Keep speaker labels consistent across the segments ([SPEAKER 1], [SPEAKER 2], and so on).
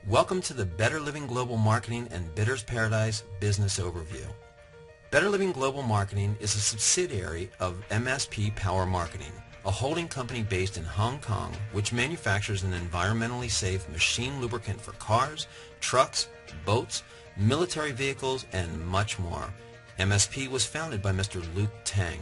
[SPEAKER 1] Welcome to the Better Living Global Marketing and Bidders Paradise Business Overview. Better Living Global Marketing is a subsidiary of MSP Power Marketing, a holding company based in Hong Kong which manufactures an environmentally safe machine lubricant for cars, trucks, boats, military vehicles, and much more. MSP was founded by Mr. Luke Tang.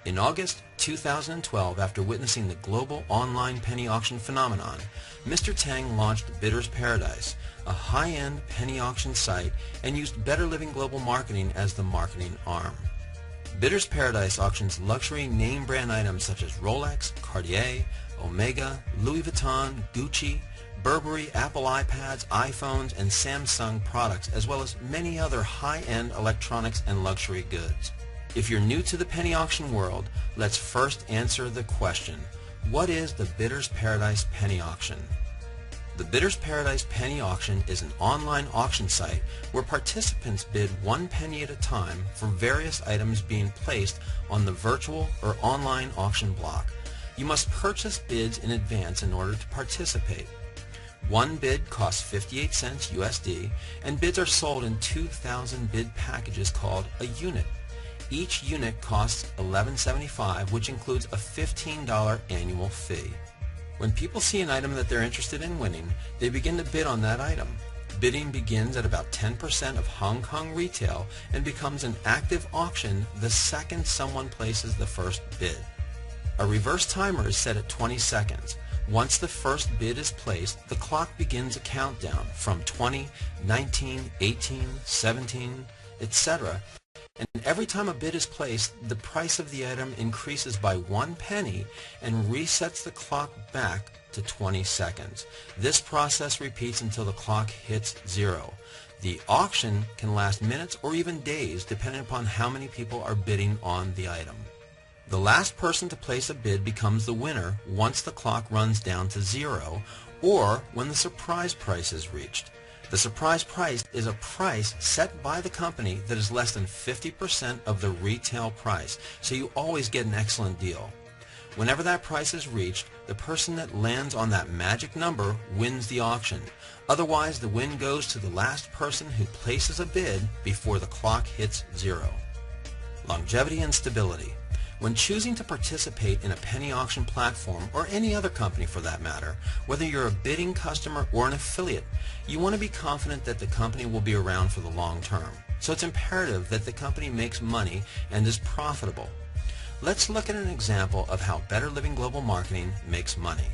[SPEAKER 1] In August 2012, after witnessing the global online penny auction phenomenon, Mr. Tang launched Bidders Paradise, a high-end penny auction site, and used Better Living Global Marketing as the marketing arm. Bidders Paradise auctions luxury name brand items such as Rolex, Cartier, Omega, Louis Vuitton, Gucci, Burberry, Apple iPads, iPhones, and Samsung products, as well as many other high-end electronics and luxury goods. If you're new to the penny auction world, let's first answer the question, what is the Bidders Paradise Penny Auction? The Bidders Paradise Penny Auction is an online auction site where participants bid 1 penny at a time for various items being placed on the virtual or online auction block. You must purchase bids in advance in order to participate. One bid costs 58 cents USD, and bids are sold in 2,000 bid packages called a unit. Each unit costs $11.75, which includes a $15 annual fee. When people see an item that they're interested in winning, they begin to bid on that item. Bidding begins at about 10% of Hong Kong retail and becomes an active auction the second someone places the first bid. A reverse timer is set at 20 seconds. Once the first bid is placed, the clock begins a countdown from 20, 19, 18, 17, etc. And every time a bid is placed, the price of the item increases by 1 penny and resets the clock back to 20 seconds. This process repeats until the clock hits 0. The auction can last minutes or even days depending upon how many people are bidding on the item. The last person to place a bid becomes the winner once the clock runs down to 0 or when the surprise price is reached. The surprise price is a price set by the company that is less than 50% of the retail price, so you always get an excellent deal. Whenever that price is reached, the person that lands on that magic number wins the auction. Otherwise, the win goes to the last person who places a bid before the clock hits 0. Longevity and stability. When choosing to participate in a penny auction platform, or any other company for that matter, whether you're a bidding customer or an affiliate, you want to be confident that the company will be around for the long term. So it's imperative that the company makes money and is profitable. Let's look at an example of how Better Living Global Marketing makes money.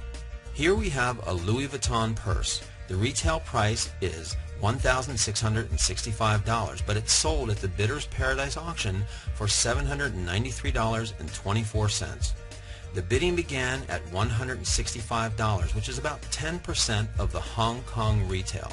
[SPEAKER 1] Here we have a Louis Vuitton purse. The retail price is $1,665, but it's sold at the Bidders Paradise auction for $793.24. The bidding began at $165, which is about 10% of the Hong Kong retail.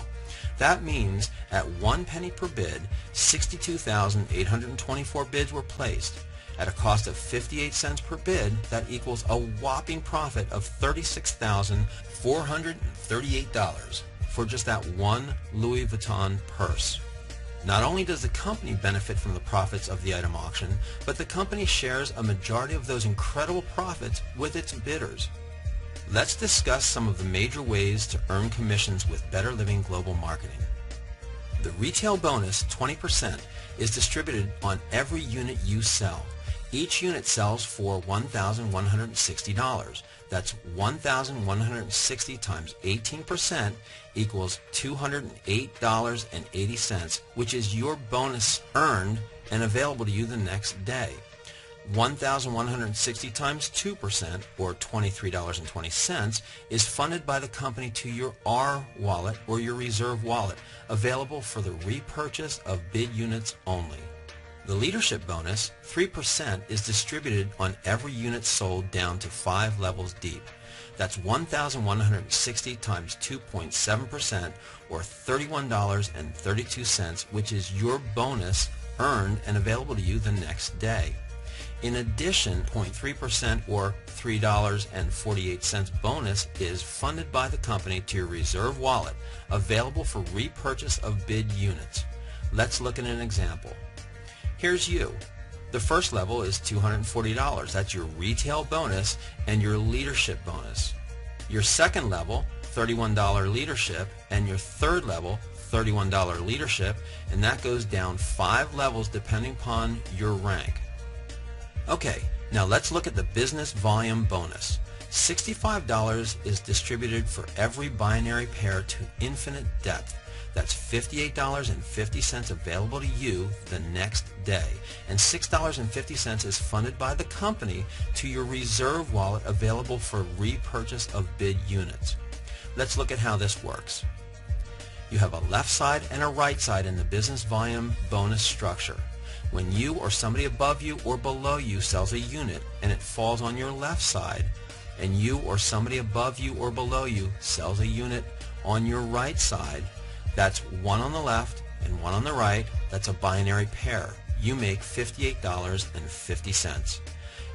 [SPEAKER 1] That means at 1 penny per bid, 62,824 bids were placed. At a cost of 58 cents per bid, that equals a whopping profit of $36,438 for just that one Louis Vuitton purse. Not only does the company benefit from the profits of the item auction, but the company shares a majority of those incredible profits with its bidders. Let's discuss some of the major ways to earn commissions with Better Living Global Marketing. The retail bonus, 20%, is distributed on every unit you sell. Each unit sells for $1,160. That's $1,160 times 18% equals $208.80, which is your bonus earned and available to you the next day. 1,160 times 2%, or $23.20, is funded by the company to your R wallet or your reserve wallet, available for the repurchase of bid units only. The leadership bonus, 3%, is distributed on every unit sold down to 5 levels deep. That's 1,160 times 2.7%, or $31.32, which is your bonus earned and available to you the next day. In addition, 0.3%, or $3.48 bonus is funded by the company to your reserve wallet, available for repurchase of bid units. Let's look at an example. Here's you. The first level is $240. That's your retail bonus and your leadership bonus. Your second level, $31 leadership, and your third level, $31 leadership, and that goes down 5 levels depending upon your rank. Okay, now let's look at the business volume bonus. $65 is distributed for every binary pair to infinite depth. That's $58.50 available to you the next day, and $6.50 is funded by the company to your reserve wallet available for repurchase of bid units. Let's look at how this works. You have a left side and a right side in the business volume bonus structure. When you or somebody above you or below you sells a unit and it falls on your left side, and you or somebody above you or below you sells a unit on your right side, that's one on the left and one on the right. That's a binary pair. You make $58.50.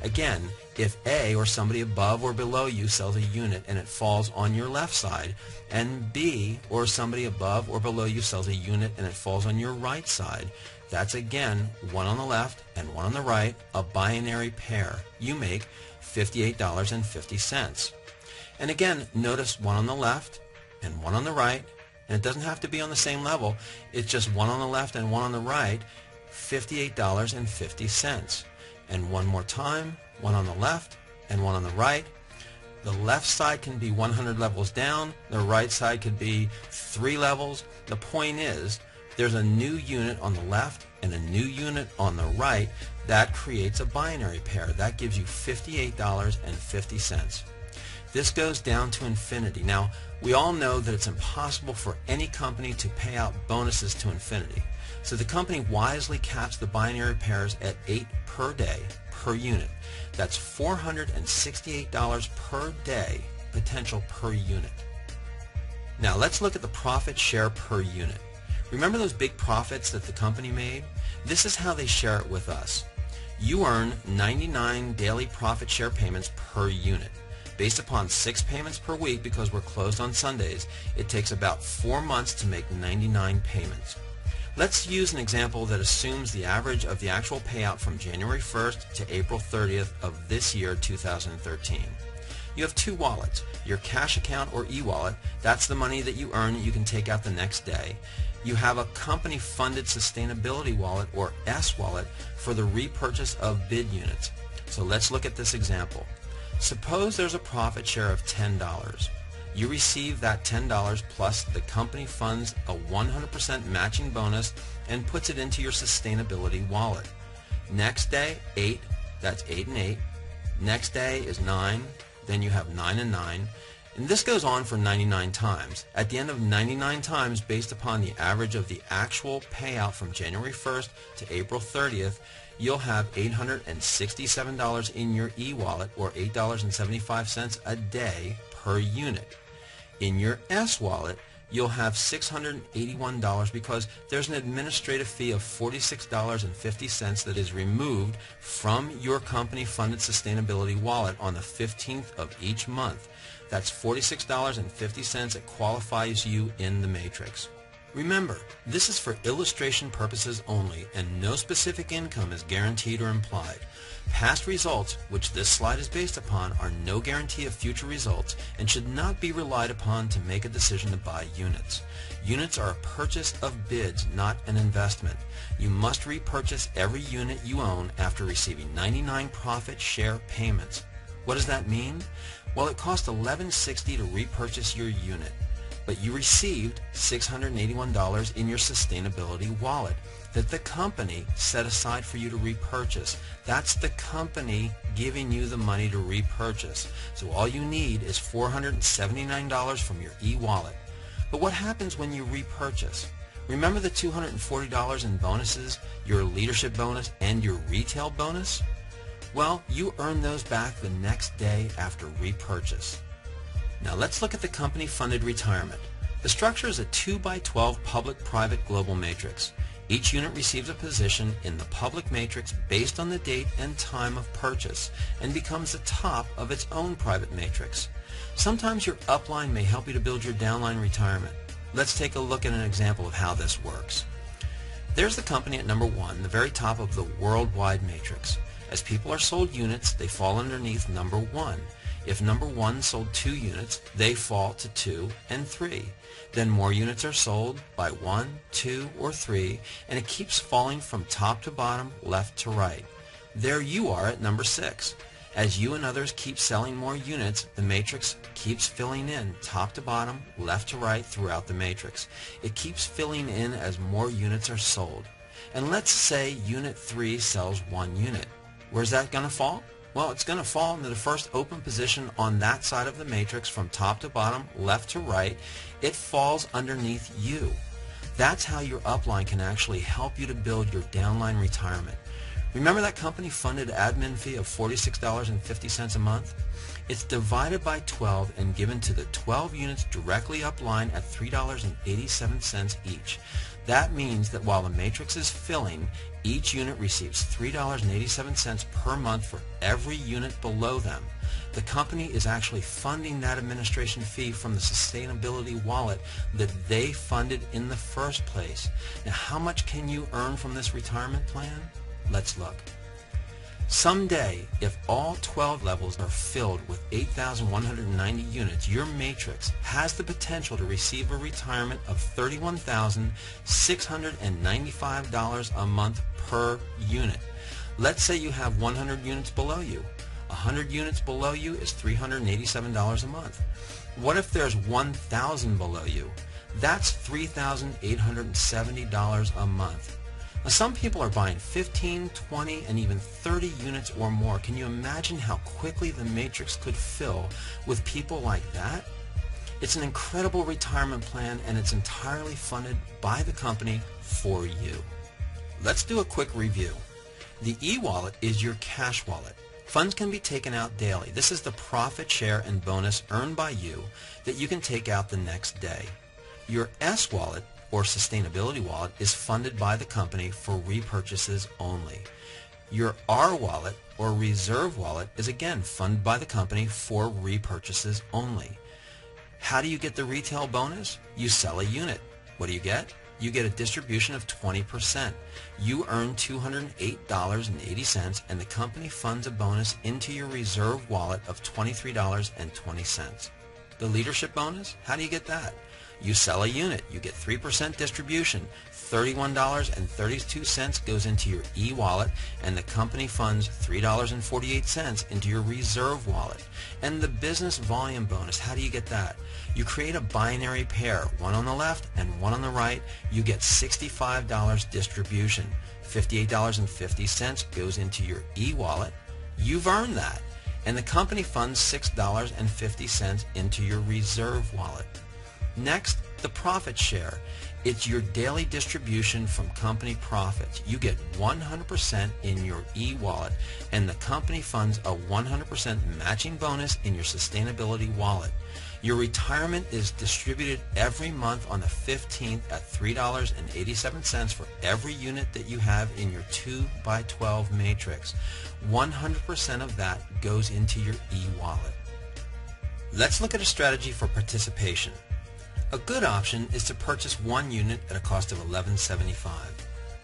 [SPEAKER 1] Again, if A or somebody above or below you sells a unit and it falls on your left side, and B or somebody above or below you sells a unit and it falls on your right side, that's again one on the left and one on the right, a binary pair. You make $58.50. And again, notice one on the left and one on the right, and it doesn't have to be on the same level. It's just one on the left and one on the right, $58.50. And one more time, one on the left and one on the right. The left side can be 100 levels down, the right side could be 3 levels. The point is, there's a new unit on the left and a new unit on the right. That creates a binary pair. That gives you $58.50. This goes down to infinity. Now, we all know that it's impossible for any company to pay out bonuses to infinity. So the company wisely caps the binary pairs at 8 per day per unit. That's $468 per day potential per unit. Now let's look at the profit share per unit. Remember those big profits that the company made? This is how they share it with us. You earn 99 daily profit share payments per unit. Based upon 6 payments per week, because we're closed on Sundays, it takes about 4 months to make 99 payments. Let's use an example that assumes the average of the actual payout from January 1st to April 30th of this year, 2013. You have 2 wallets, your cash account or e-wallet. That's the money that you earn that you can take out the next day. You have a company-funded sustainability wallet or S-wallet for the repurchase of bid units. So let's look at this example. Suppose there's a profit share of $10. You receive that $10 plus the company funds a 100% matching bonus and puts it into your sustainability wallet. Next day, 8, that's 8 and 8. Next day is 9, then you have 9 and 9. And this goes on for 99 times. At the end of 99 times, based upon the average of the actual payout from January 1st to April 30th, you'll have $867 in your e-wallet, or $8.75 a day per unit. In your S-wallet, you'll have $681 because there's an administrative fee of $46.50 that is removed from your company-funded sustainability wallet on the 15th of each month. That's $46.50 that qualifies you in the matrix. Remember, this is for illustration purposes only, and no specific income is guaranteed or implied. Past results, which this slide is based upon, are no guarantee of future results and should not be relied upon to make a decision to buy units. Units are a purchase of bids, not an investment. You must repurchase every unit you own after receiving 99 profit share payments. What does that mean? Well, it cost $11.60 to repurchase your unit, but you received $681 in your sustainability wallet that the company set aside for you to repurchase. That's the company giving you the money to repurchase. So all you need is $479 from your e-wallet. But what happens when you repurchase? Remember the $240 in bonuses, your leadership bonus, and your retail bonus? Well, you earn those back the next day after repurchase. Now let's look at the company-funded retirement. The structure is a 2x12 public-private global matrix. Each unit receives a position in the public matrix based on the date and time of purchase and becomes the top of its own private matrix. Sometimes your upline may help you to build your downline retirement. Let's take a look at an example of how this works. There's the company at number 1, the very top of the worldwide matrix. As people are sold units, they fall underneath number 1. If number 1 sold 2 units, they fall to 2 and 3. Then more units are sold by 1, 2, or 3, and it keeps falling from top to bottom, left to right. There you are at number 6. As you and others keep selling more units, the matrix keeps filling in top to bottom, left to right throughout the matrix. It keeps filling in as more units are sold. And let's say unit 3 sells 1 unit. Where's that going to fall? Well, it's going to fall into the first open position on that side of the matrix from top to bottom, left to right. It falls underneath you. That's how your upline can actually help you to build your downline retirement. Remember that company funded admin fee of $46.50 a month? It's divided by 12 and given to the 12 units directly upline at $3.87 each. That means that while the matrix is filling, each unit receives $3.87 per month for every unit below them. The company is actually funding that administration fee from the sustainability wallet that they funded in the first place. Now, how much can you earn from this retirement plan? Let's look. Someday, if all 12 levels are filled with 8,190 units, your matrix has the potential to receive a retirement of $31,695 a month per unit. Let's say you have 100 units below you. 100 units below you is $387 a month. What if there's 1,000 below you? That's $3,870 a month. Now, some people are buying 15, 20, and even 30 units or more. Can you imagine how quickly the matrix could fill with people like that? It's an incredible retirement plan, and it's entirely funded by the company for you. Let's do a quick review. The e-wallet is your cash wallet. Funds can be taken out daily. This is the profit share and bonus earned by you that you can take out the next day. Your S-wallet, or sustainability wallet, is funded by the company for repurchases only. Your R wallet, or reserve wallet, is again funded by the company for repurchases only. How do you get the retail bonus? You sell a unit. What do you get? You get a distribution of 20%. You earn $208.80, and the company funds a bonus into your reserve wallet of $23.20. The leadership bonus? How do you get that? You sell a unit, you get 3% distribution, $31.32 goes into your e-wallet, and the company funds $3.48 into your reserve wallet. And the business volume bonus, how do you get that? You create a binary pair, one on the left and one on the right. You get $65 distribution, $58.50 goes into your e-wallet. You've earned that. And the company funds $6.50 into your reserve wallet. Next, the profit share. It's your daily distribution from company profits. You get 100% in your e-wallet, and the company funds a 100% matching bonus in your sustainability wallet. Your retirement is distributed every month on the 15th at $3.87 for every unit that you have in your 2x12 matrix. 100% of that goes into your e-wallet. Let's look at a strategy for participation. A good option is to purchase 1 unit at a cost of $11.75.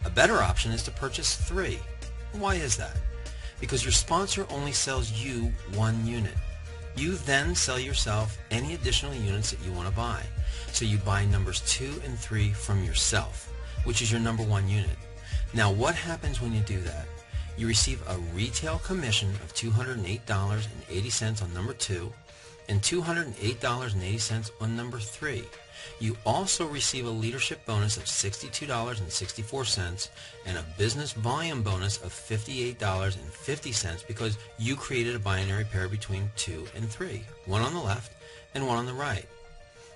[SPEAKER 1] A better option is to purchase 3. Why is that? Because your sponsor only sells you 1 unit. You then sell yourself any additional units that you want to buy. So you buy numbers 2 and 3 from yourself, which is your number 1 unit. Now, what happens when you do that? You receive a retail commission of $208.80 on number 2 and $208.80 on number 3. You also receive a leadership bonus of $62.64 and a business volume bonus of $58.50 because you created a binary pair between 2 and 3, one on the left and one on the right.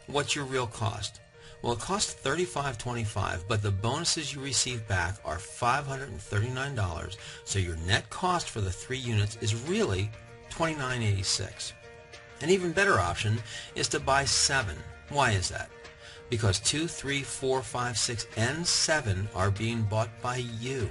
[SPEAKER 1] What's your real cost? Well, it costs $35.25, but the bonuses you receive back are $539, so your net cost for the 3 units is really $29.86. An even better option is to buy 7. Why is that? Because 2, 3, 4, 5, 6, and 7 are being bought by you.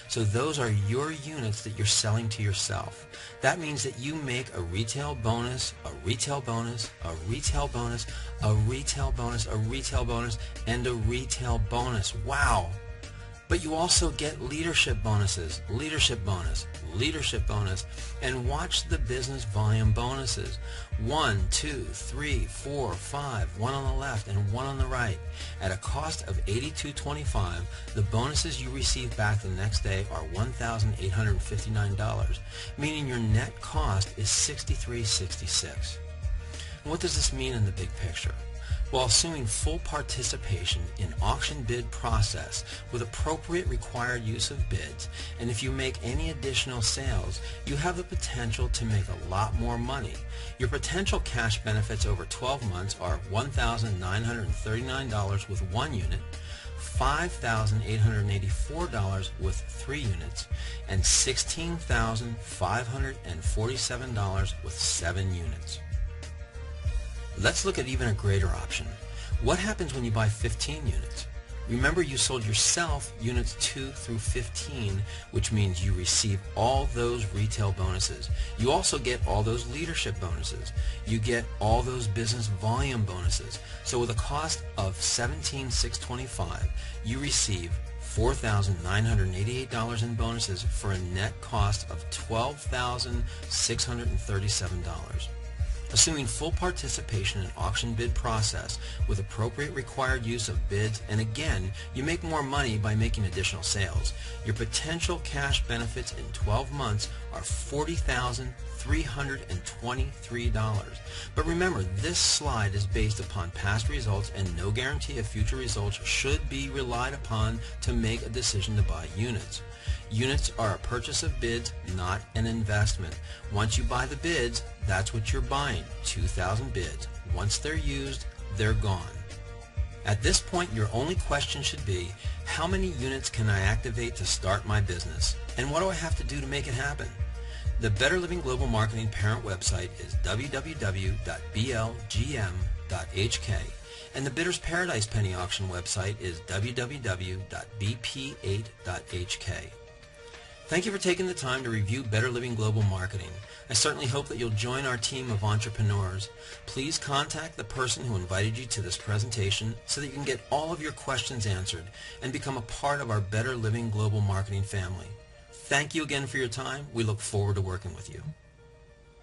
[SPEAKER 1] So those are your units that you're selling to yourself. That means that you make a retail bonus, a retail bonus, a retail bonus, a retail bonus, a retail bonus, and a retail bonus. Wow! But you also get leadership bonuses, leadership bonus, leadership bonus, and watch the business volume bonuses. 1, 2, 3, 4, 5, one on the left and one on the right. At a cost of $82.25, the bonuses you receive back the next day are $1,859, meaning your net cost is $63.66. What does this mean in the big picture? While assuming full participation in auction bid process with appropriate required use of bids, and if you make any additional sales, you have the potential to make a lot more money. Your potential cash benefits over 12 months are $1,939 with 1 unit, $5,884 with 3 units, and $16,547 with 7 units. Let's look at even a greater option. What happens when you buy 15 units? Remember, you sold yourself units 2 through 15, which means you receive all those retail bonuses. You also get all those leadership bonuses. You get all those business volume bonuses. So with a cost of $17,625, you receive $4,988 in bonuses for a net cost of $12,637. Assuming full participation in auction bid process with appropriate required use of bids, and again, you make more money by making additional sales. Your potential cash benefits in 12 months are $40,323. But remember, this slide is based upon past results and no guarantee of future results should be relied upon to make a decision to buy units. Units are a purchase of bids, not an investment. Once you buy the bids, that's what you're buying, 2,000 bids. Once they're used, they're gone. At this point, your only question should be, how many units can I activate to start my business? And what do I have to do to make it happen? The Better Living Global Marketing parent website is www.blgm.hk, and the Bidders Paradise Penny Auction website is www.bp8.hk. Thank you for taking the time to review Better Living Global Marketing. I certainly hope that you'll join our team of entrepreneurs. Please contact the person who invited you to this presentation so that you can get all of your questions answered and become a part of our Better Living Global Marketing family. Thank you again for your time. We look forward to working with you.